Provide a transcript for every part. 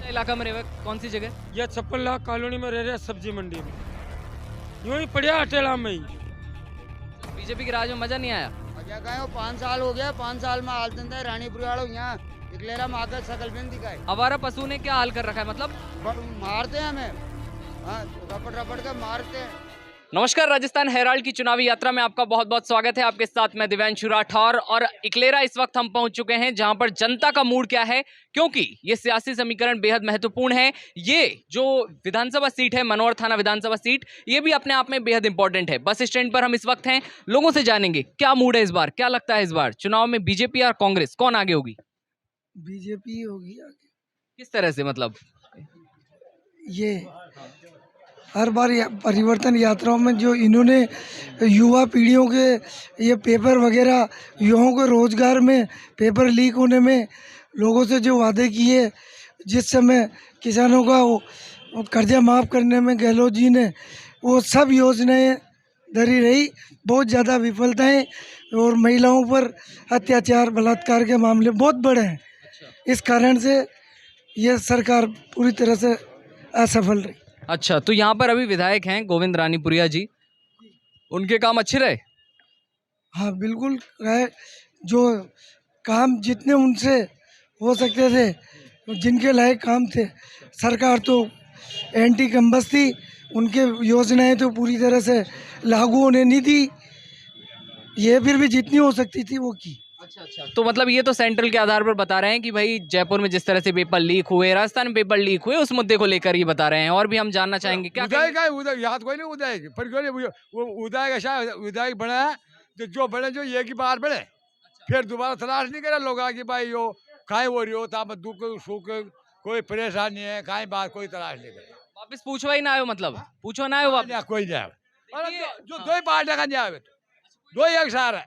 इलाका में रहे हुए कौन सी जगह? यह 56 लाख कॉलोनी में रह रहे सब्जी मंडी में, यूं ही पड़िया अटेला में ही। बीजेपी के राज में मजा नहीं आया? मजा का 5 साल हो गया, 5 साल में हाल धंधा रानीपुर वालों यहाँ इकलेरा में आकर सकल भी नहीं दिखाए। आवारा पशु ने क्या हाल कर रखा है मतलब? मारते हैं हमें, हाँ, रपट रपट कर मारते हैं। नमस्कार, राजस्थान हेराल्ड की चुनावी यात्रा में आपका बहुत बहुत स्वागत है। आपके साथ मैं दिव्यांशु राठौर और इकलेरा इस वक्त हम पहुंच चुके हैं, जहां पर जनता का मूड क्या है, क्योंकि ये सियासी समीकरण बेहद महत्वपूर्ण है। ये जो विधानसभा सीट है, मनोहर थाना विधानसभा सीट, ये भी अपने आप में बेहद इंपॉर्टेंट है। बस स्टैंड पर हम इस वक्त हैं, लोगों से जानेंगे क्या मूड है इस बार, क्या लगता है इस बार चुनाव में बीजेपी और कांग्रेस कौन आगे होगी? बीजेपी होगी आगे। किस तरह से मतलब? ये हर बार परिवर्तन यात्राओं में जो इन्होंने युवा पीढ़ियों के ये पेपर वगैरह, युवाओं को रोजगार में पेपर लीक होने में लोगों से जो वादे किए, जिस समय किसानों का वो कर्जा माफ़ करने में गहलोत जी ने वो सब योजनाएं धरी रही, बहुत ज़्यादा विफलताएं और महिलाओं पर अत्याचार बलात्कार के मामले बहुत बड़े हैं। इस कारण से यह सरकार पूरी तरह से असफल रही। अच्छा, तो यहाँ पर अभी विधायक हैं गोविंद रानीपुरिया जी, उनके काम अच्छे रहे? हाँ बिल्कुल है, जो काम जितने उनसे हो सकते थे, जिनके लायक काम थे, सरकार तो एंटी कम्बस थी, उनके योजनाएं तो पूरी तरह से लागू होने नहीं दी, ये फिर भी जितनी हो सकती थी वो की। अच्छा, तो मतलब ये तो सेंट्रल के आधार पर बता रहे हैं कि भाई जयपुर में जिस तरह से पेपर लीक हुए, राजस्थान में पेपर लीक हुए, उस मुद्दे को लेकर ये बता रहे हैं। और भी हम जानना चाहेंगे क्या उदय का उदय याद कोई नहीं, उदय पर क्यों नहीं वो उदय का शायद उदय बना है, तो जो बने जो ये की बार बने, फिर दोबारा तलाश नहीं करे लोग कि भाई यो कहीं हो रही हो ताप दुख सुख कोई परेशानी है, कहीं बात कोई तलाश नहीं करे। वापस पूछवा ही ना आयो, मतलब पूछो ना आयो वापस? कोई नहीं आवे, जो दो ही पार्टी का नहीं आवे, दो ही एक सार है।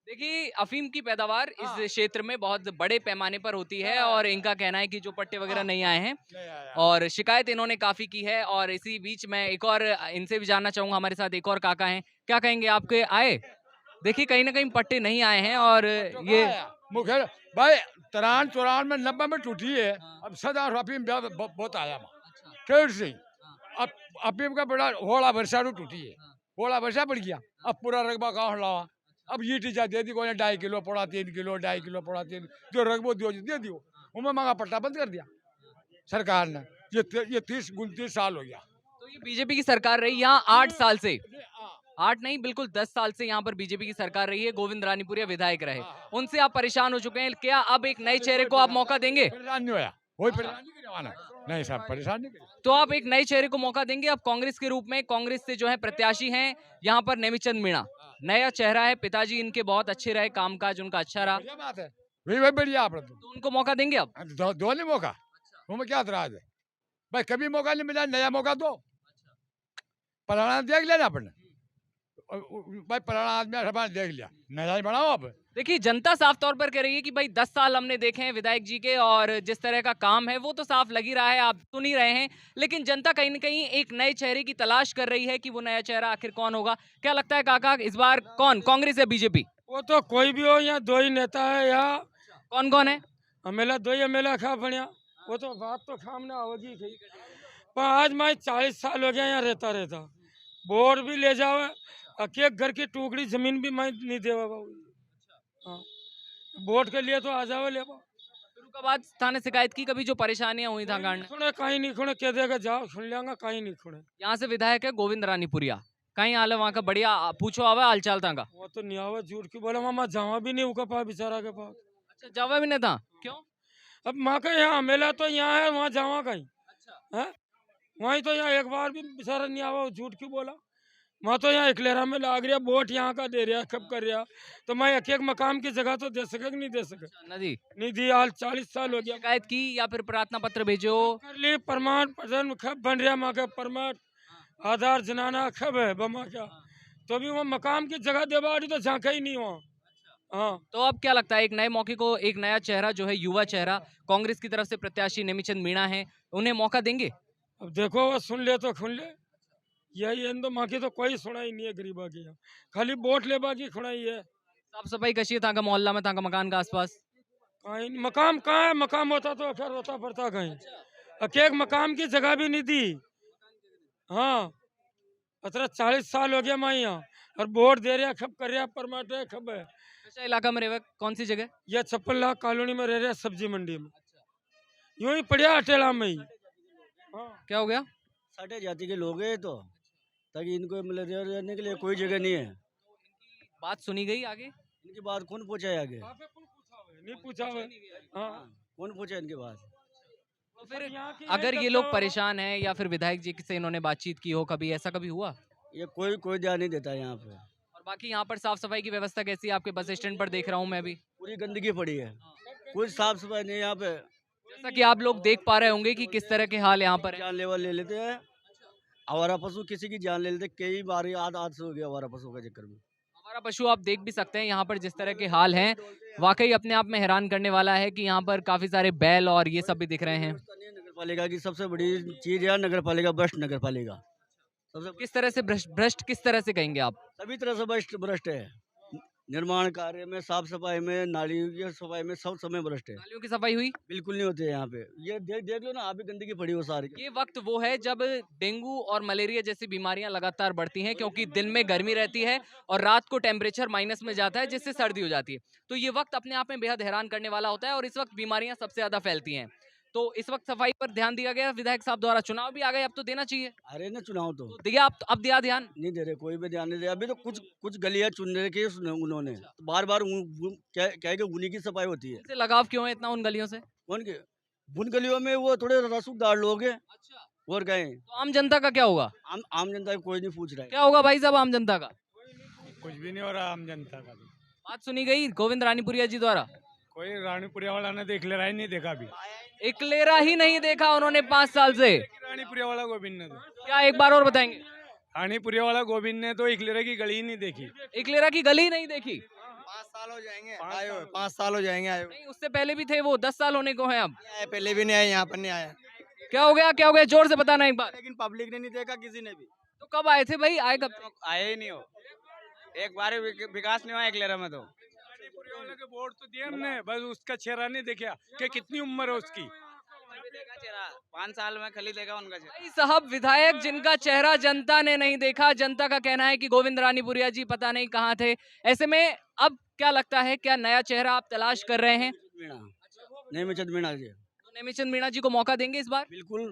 देखिए, अफीम की पैदावार इस क्षेत्र में बहुत बड़े पैमाने पर होती है और इनका कहना है कि जो पट्टे वगैरह नहीं आए हैं और शिकायत इन्होंने काफी की है। और इसी बीच मैं एक और इनसे भी जानना चाहूंगा, हमारे साथ एक और काका हैं, क्या कहेंगे आपके आए? देखिए कहीं ना कहीं पट्टे नहीं आए हैं और ये मुखर भाई 93 में 90 में टूटी है, अब सदा अफीम बहुत आया ट्रेड से, अब अफीम का बड़ा होड़ा वर्षा टूटी है, होड़ा वर्षा बढ़ गया, अब पूरा रकबा कहाँ लावा, अब ये टीचा दे दी कोई 2.5 किलो पड़ा, 3 किलो 2.5 किलो पड़ा, 3 जो रकबो दियो दे दियो, उनमें मांगा पट्टा बंद कर दिया सरकार ने। ये 30-29 साल हो गया। तो ये बीजेपी की सरकार रही यहाँ 8 साल से, 8 नहीं बिल्कुल 10 साल से यहाँ पर बीजेपी की सरकार रही है। गोविंद रानीपुरिया विधायक रहे, उनसे आप परेशान हो चुके हैं, क्या अब एक नए चेहरे को आप मौका देंगे? परेशान नहीं होया, कोई परेशान नहीं करवाना, नहीं साहब परेशान नहीं करे। तो आप एक नए चेहरे को मौका देंगे अब कांग्रेस के रूप में? कांग्रेस से जो है प्रत्याशी हैं यहाँ पर नेमिचंद मीणा, नया चेहरा है, पिताजी इनके बहुत अच्छे रहे, कामकाज उनका अच्छा रहा, बढ़िया बात है, वही बढ़िया आप तो उनको मौका देंगे अब? दो नहीं मौका, उनमें क्या एतराज है भाई, कभी मौका नहीं मिला, नया मौका दो, पुराना देख लेना अपन भाई, पुराना आदमी देख लिया, नया ही बनाओ आप। देखिए, जनता साफ तौर पर कह रही है कि भाई 10 साल हमने देखे हैं विधायक जी के और जिस तरह का काम है वो तो साफ लग ही रहा है, आप सुन ही रहे हैं, लेकिन जनता कहीं ना कहीं एक नए चेहरे की तलाश कर रही है कि वो नया चेहरा आखिर कौन होगा। क्या लगता है काका, इस बार कौन, कांग्रेस या बीजेपी? वो तो कोई भी हो, यहाँ दो ही नेता है, यहाँ कौन कौन है? अमेला दो ही अमेला खा बढ़िया, वो तो बात तो सामने होगी थी, पर आज मैं 40 साल हो गया यहाँ रहता, वोट भी ले जावे, एक घर की टुकड़ी जमीन भी मैं नहीं देवा बाबू। हाँ, वोट के लिए तो आ जाओ ले पाओ। फिरोजाबाद थाने शिकायत की कभी जो परेशानियां हुई था गांव में? सुने कहीं नहीं खुणे, कह देगा जाओ सुन लेंगा, कहीं नहीं खुणे। यहाँ से विधायक है गोविंद रानीपुरिया, कहीं हाल है वहाँ का बढ़िया, पूछो आवा हाल चाल था का? वो तो नहीं आवा, झूठ क्यों बोला, मामा जावा भी नहीं उनका पास बेचारा के पास। अच्छा, जावा भी नहीं था, क्यों? अब माँ का यहाँ मेला तो यहाँ है, वहाँ जावा कहीं है, वहीं तो यहाँ एक बार भी बेचारा नहीं आवा, झूठ क्यों बोला। मैं तो यहाँ इकलेरा में लाग रहा, वोट यहाँ का दे रहा, कब कर रहा, तो मैं एक मकाम की जगह तो दे सके नहीं दे सके, नदी नहीं दी, हाल 40 साल हो गया। शिकायत की या फिर प्रार्थना पत्र भेजो? कर ली, प्रमाण पत्र कब बन रहा, माँ का प्रमाण आधार जनाना कब है बमा क्या, तो भी वो मकाम की जगह दे बाड़ी तो झांका ही नहीं वहाँ। हाँ, तो अब क्या लगता है, एक नए मौके को, एक नया चेहरा जो है, युवा चेहरा, कांग्रेस की तरफ से प्रत्याशी नेमिचंद मीणा है, उन्हें मौका देंगे? अब देखो वो सुन ले तो सुन ले, यही तो माँ की तो कोई सुनाई नहीं है गरीबा की, खाली वोट ले बाकी सुनाई है। साफ सफाई कशी है था का मोहल्ला में, था का मकान का आसपास? कहीं मकाम कहाँ है, मकाम होता तो खैर होता पड़ता कहीं। एक मकाम की जगह भी नहीं दी। हाँ 40 साल हो गया मैं यहाँ, और वोट दे रहा खब कर रहा परमाट है खब है। अच्छा इलाका में रहे कौन सी जगह? ये 56 लाख कॉलोनी में रह रहा, सब्जी मंडी में, यूं ही पड़िया अटेला में ही। हाँ क्या हो गया? साढ़े जाति के लोग हैं तो, ताकि इनको मतलब रहने के लिए कोई जगह नहीं है। बात सुनी गई आगे? इनकी बात कौन पूछा है आगे? नहीं पूछा हुआ। हाँ कौन पूछा इनकी बात? तो फिर यहाँ की अगर एक ये लोग तो- परेशान हैं या फिर विधायक जी से इन्होंने बातचीत की हो, कभी ऐसा कभी हुआ? ये कोई ध्यान नहीं देता यहाँ पे। और बाकी यहाँ पर साफ सफाई की व्यवस्था कैसी है? आपके बस स्टैंड पर देख रहा हूँ मैं अभी, पूरी गंदगी पड़ी है, कुछ साफ सफाई नहीं यहाँ पे। जैसा कि आप लोग देख पा रहे होंगे कि किस तरह के हाल यहाँ पर है। जानलेवा ले लेते हैं, आवारा पशु किसी की जान ले लेते, कई बार आद से हो गया आवारा पशु के चक्कर में। हमारा पशु आप देख भी सकते हैं यहाँ पर जिस तरह के हाल हैं, वाकई अपने आप में हैरान करने वाला है कि यहाँ पर काफी सारे बैल और ये सब भी दिख रहे हैं। नगर पालिका की सबसे बड़ी चीज है नगर पालिका, भ्रष्ट नगर पालिका सबसे किस तरह से भ्रष्ट किस तरह से कहेंगे आप? सभी तरह से भ्रष्ट है। निर्माण कार्य में, साफ सफाई में, नाली की सफाई में, सब समय भ्रष्ट है। नालियों की सफाई हुई? बिल्कुल नहीं होते यहाँ पे। ये देख लो ना, आप भी गंदगी पड़ी हो सारी। ये वक्त वो है जब डेंगू और मलेरिया जैसी बीमारियां लगातार बढ़ती हैं, क्योंकि दिन में गर्मी रहती है और रात को टेम्परेचर माइनस में जाता है, जिससे सर्दी हो जाती है। तो ये वक्त अपने आप में बेहद हैरान करने वाला होता है और इस वक्त बीमारियां सबसे ज्यादा फैलती हैं। तो इस वक्त सफाई पर ध्यान दिया गया, विधायक साहब द्वारा चुनाव भी आ गए, अब तो देना चाहिए। अरे ना चुनाव तो तो दिया, अब दिया ध्यान? नहीं दे रहे, कोई भी ध्यान नहीं दे। अभी तो कुछ गलियां चुन रखी है उन्होंने, बार बार क्या कि उन्हीं की सफाई होती है। इनसे लगाव क्यों है इतना उन गलियों से? कौन के? उन गलियों में वो थोड़े रसूखदार लोग हैं और गए। तो आम जनता का क्या होगा? आम जनता को कोई नहीं पूछ रहा है। क्या होगा भाई साहब आम जनता का? कुछ भी नहीं हो रहा आम जनता का। बात सुनी गई गोविंद रानीपुरिया जी द्वारा? कोई रानीपुरिया वाला ने देख ले रहा ही नहीं देखा अभी। इकलेरा ही नहीं देखा उन्होंने 5 साल से। रानीपुरिया वाला गोविंद ने तो क्या एक बार और बताएंगे? रानीपुरिया वाला गोविंद ने तो इकलेरा की गली ही नहीं देखी। इकलेरा की गली नहीं देखी? 5 साल हो जाएंगे आए हुए, 5 साल हो जाएंगे आए हुए। नहीं, उससे पहले भी थे वो, 10 साल होने को हैं अब। पहले भी नहीं आए, यहाँ पर नहीं आया, क्या हो गया, क्या हो गया, जोर से बताना एक बार। लेकिन पब्लिक ने नहीं देखा, किसी ने भी। तो कब आए थे भाई, आए कब? आए ही नहीं हो, एक बार विकास नहीं हुआ इकलेरा में। तो रानीपुरिया वाले के वोट तो दिए हमने, बस उसका चेहरा नहीं देखा कि कितनी उम्र है उसकी। 5 साल में खाली देखा उनका चेहरा। भाई साहब, विधायक जिनका चेहरा जनता ने नहीं देखा, जनता का कहना है कि गोविंद रानीपुरिया जी पता नहीं कहाँ थे। ऐसे में अब क्या लगता है, क्या नया चेहरा आप तलाश कर रहे हैं? नेमीचंद मीणा जी तो नेमीचंद मीणा जी को मौका देंगे इस बार? बिल्कुल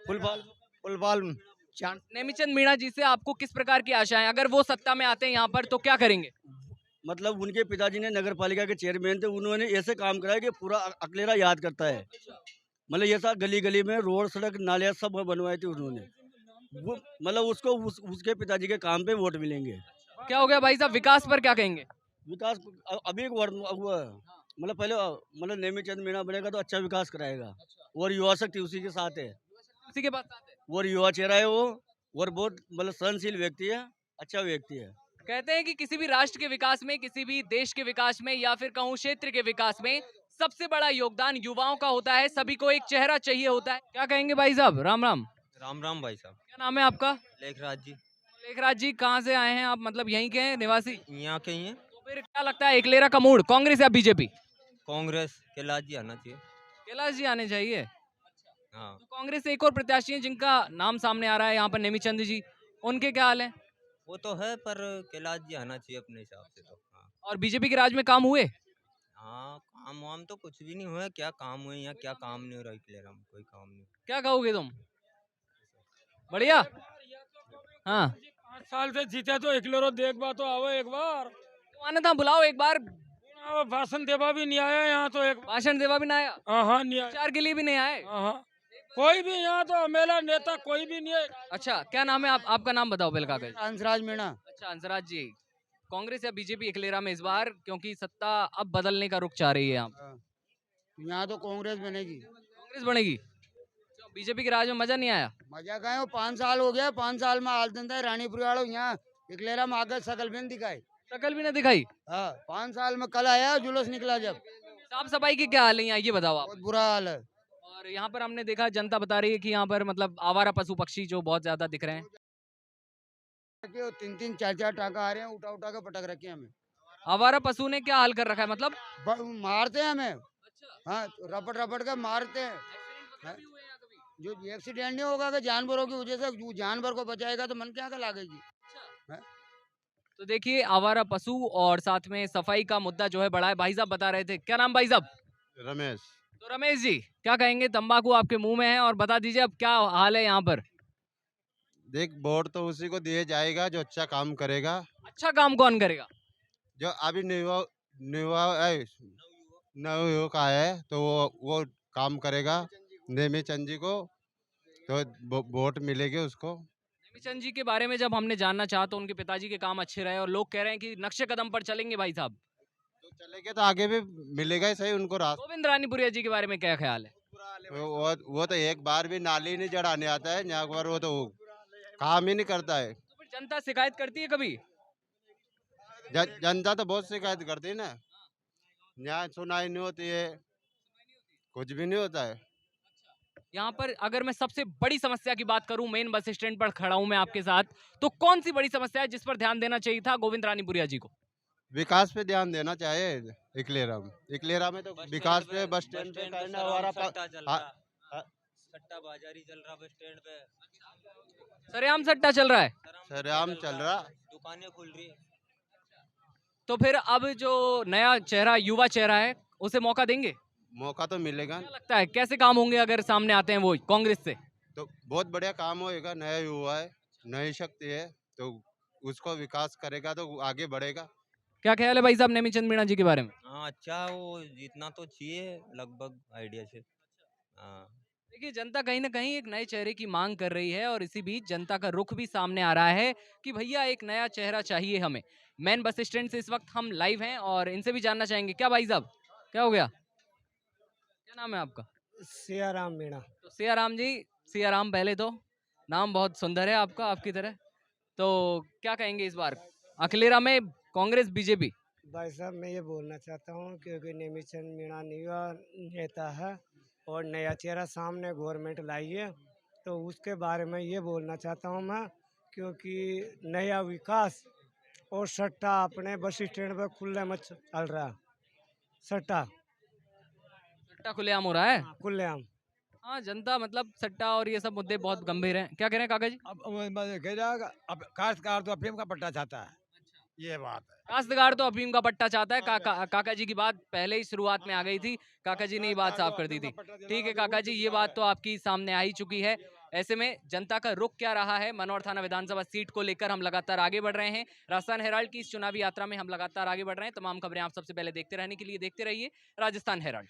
फुलफाल फुलबाल नेमीचंद मीणा जी से आपको किस प्रकार की आशाएं, अगर वो सत्ता में आते हैं यहाँ पर तो क्या करेंगे? मतलब उनके पिताजी ने नगर पालिका के चेयरमैन थे, उन्होंने ऐसे काम कराया कि पूरा अकलेरा याद करता है। मतलब ये सब गली गली में रोड सड़क नालियाँ सब बनवाए थे उन्होंने। वो मतलब उसको उसके पिताजी के काम पे वोट मिलेंगे। क्या हो गया भाई साहब, विकास पर क्या कहेंगे? विकास अभी एक वर्ड हुआ, मतलब पहले मतलब नेमीचंद मीणा बनेगा तो अच्छा विकास कराएगा, और युवा शक्ति उसी के साथ है, उसी के पास आते हैं। और युवा चेहरा है वो, और बहुत मतलब सहनशील व्यक्ति है, अच्छा व्यक्ति है। कहते हैं कि किसी भी राष्ट्र के विकास में, किसी भी देश के विकास में या फिर कहूँ क्षेत्र के विकास में सबसे बड़ा योगदान युवाओं का होता है। सभी को एक चेहरा चाहिए होता है। क्या कहेंगे भाई साहब? राम राम। राम राम भाई साहब। क्या नाम है आपका? लेखराज जी। लेखराज जी, कहाँ से आए हैं आप, मतलब यहीं के हैं निवासी? यहाँ के ही हैं। तो फिर क्या लगता है, इकलेरा का मूड कांग्रेस या बीजेपी? कांग्रेस कैलाश जी आना चाहिए। कैलाश जी आने चाहिए। हाँ तो कांग्रेस से एक और प्रत्याशी है जिनका नाम सामने आ रहा है यहाँ पर, नेमीचंद जी, उनके क्या हाल है? वो तो है, पर कैलाश जी आना चाहिए अपने हिसाब से तो। हाँ और बीजेपी के राज में काम हुए? हाँ, काम वाम तो कुछ भी नहीं हुआ। क्या काम हुए यहाँ, क्या काम नहीं हो रहा क्लियर, हम कोई काम नहीं। क्या कहोगे तुम? बढ़िया। हाँ 5 साल से जीते तो इकलेरो देख बा तो आओ एक बार। तो आना था, बुलाओ एक बार। भाषण देवा भी नहीं आया यहाँ तो। एक भाषण देवा भी ना आया, हाँ नहीं आया। प्रचार के लिए भी नहीं आए। हाँ कोई भी यहाँ तो मेला नेता कोई भी नहीं है। अच्छा, क्या नाम है आपका नाम बताओ पहले कागज। हंसराज मीणा। अच्छा हंसराज जी, कांग्रेस या बीजेपी इकलेरा में इस बार, क्योंकि सत्ता अब बदलने का रुख चाह रही है यहाँ? यहाँ तो कांग्रेस बनेगी। कांग्रेस बनेगी। बीजेपी के राज में मजा नहीं आया? मजा का है, 5 साल हो गया, 5 साल में हाल धंधा रानीपुर वालों यहाँ इकलेरा में आगे सकल भी नहीं दिखाई। शकल भी ना दिखाई। हाँ 5 साल में कल आया जुलूस निकला जब। साफ सफाई की क्या हाल है यहाँ, ये बताओ आप। बहुत बुरा हाल है। और यहाँ पर हमने देखा, जनता बता रही है कि यहाँ पर मतलब आवारा पशु पक्षी जो बहुत ज्यादा दिख रहे हैं। 3-3 4-4 टाका आ रहे हैं, उठा उठा के पटक रखे हैं हमें। आवारा पशु ने क्या हाल कर रखा है, मतलब? मारते हैं हमें, हाँ तो रपट रपट के मारते हैं। हाँ, जो एक्सीडेंट नहीं होगा कि जानवरों की वजह से, जो जानवर को बचाएगा तो मन क्या का लागेगी। तो देखिए आवारा पशु और साथ में सफाई का मुद्दा जो है बड़ा है। भाई साहब बता रहे थे, क्या नाम भाई साहब? रमेश। तो रमेश जी क्या कहेंगे, तंबाकू आपके मुंह में है और बता दीजिए अब क्या हाल है यहाँ पर? देख, वोट तो उसी को दिए जाएगा जो अच्छा काम करेगा। अच्छा काम कौन करेगा? जो अभी युवा नवयुवक आया है तो वो काम करेगा नेमी चंद जी को, तो वोट मिलेगी उसको। नेमीचंद जी के बारे में जब हमने जानना चाहा तो उनके पिताजी के काम अच्छे रहे और लोग कह रहे हैं कि नक्शे कदम पर चलेंगे भाई साहब। तो चलेंगे तो आगे भी मिलेगा ही सही उनको रास्ता। गोविंद रानीपुरिया जी के बारे में क्या ख्याल है? वो तो एक बार भी नाली नहीं जड़ाने आता है यहाँ पर, वो तो काम ही नहीं करता है। तो फिर जनता शिकायत करती है कभी? जनता तो बहुत शिकायत करती है ना, यहाँ सुनाई नहीं होती है, कुछ भी नहीं होता है। यहाँ पर अगर मैं सबसे बड़ी समस्या की बात करूं, मेन बस स्टैंड पर खड़ा हूं मैं आपके साथ, तो कौन सी बड़ी समस्या है जिस पर ध्यान देना चाहिए था गोविंद रानीपुरिया जी को? विकास पे ध्यान देना चाहिए। इकलेरा में तो विकास पे बस स्टैंड पे करना हमारा सट्टाबाजारी चल रहा बस स्टैंड पे, सरेआम सट्टा चल रहा है। सरेआम चल रहा। दुकानें खुल रही। तो फिर अब जो नया चेहरा, युवा चेहरा है, उसे मौका देंगे? मौका तो मिलेगा। क्या लगता है कैसे काम होंगे अगर सामने आते हैं वो कांग्रेस से? तो बहुत बढ़िया काम होएगा, नया युवा है, नई शक्ति है, तो उसको विकास करेगा तो आगे बढ़ेगा। क्या ख्याल है भाई साहब नेमीचंद मीणा जी के बारे में? हाँ अच्छा, वो जीतना तो चाहिए लगभग आइडिया से। हाँ देखिए जनता कहीं ना कहीं एक नए चेहरे की मांग कर रही है और इसी बीच जनता का रुख भी सामने आ रहा है कि भैया एक नया चेहरा चाहिए हमें। मेन बस स्टैंड से इस वक्त हम लाइव हैं और इनसे भी जानना चाहेंगे। क्या भाई साहब क्या हो गया, क्या नाम है आपका? सियाराम मीणा। तो सियाराम जी, सियाराम पहले तो नाम बहुत सुंदर है आपका, आपकी तरह। तो क्या कहेंगे इस बार अखिलेरा में कांग्रेस बीजेपी? भाई साहब मैं ये बोलना चाहता हूँ क्योंकि नेमीचंद मीणा युवा नेता है और नया चेहरा सामने गवर्नमेंट लाई है, तो उसके बारे में ये बोलना चाहता हूँ मैं, क्योंकि नया विकास और सट्टा अपने बस स्टैंड पर खुले में चल रहा है। सट्टा सट्टा खुलेआम हो रहा है। खुलेआम। हाँ जनता मतलब सट्टा और ये सब मुद्दे बहुत गंभीर हैं। क्या कह रहे हैं काका जी? अब काश्तकार तो अफीम का पट्टा चाहता है, ये बात है। काश्तकार तो अफीम का पट्टा चाहता है। काका जी की बात पहले ही शुरुआत में आ गई थी, काका जी ने ये बात साफ कर दी थी। ठीक है काका जी, ये बात तो आपकी सामने आ ही चुकी है। ऐसे में जनता का रुख क्या रहा है मनोर थाना विधानसभा सीट को लेकर हम लगातार आगे बढ़ रहे हैं। राजस्थान हेराल्ड की इस चुनावी यात्रा में हम लगातार आगे बढ़ रहे हैं। तमाम खबरें आप सबसे पहले देखते रहने के लिए देखते रहिए राजस्थान हेराल्ड।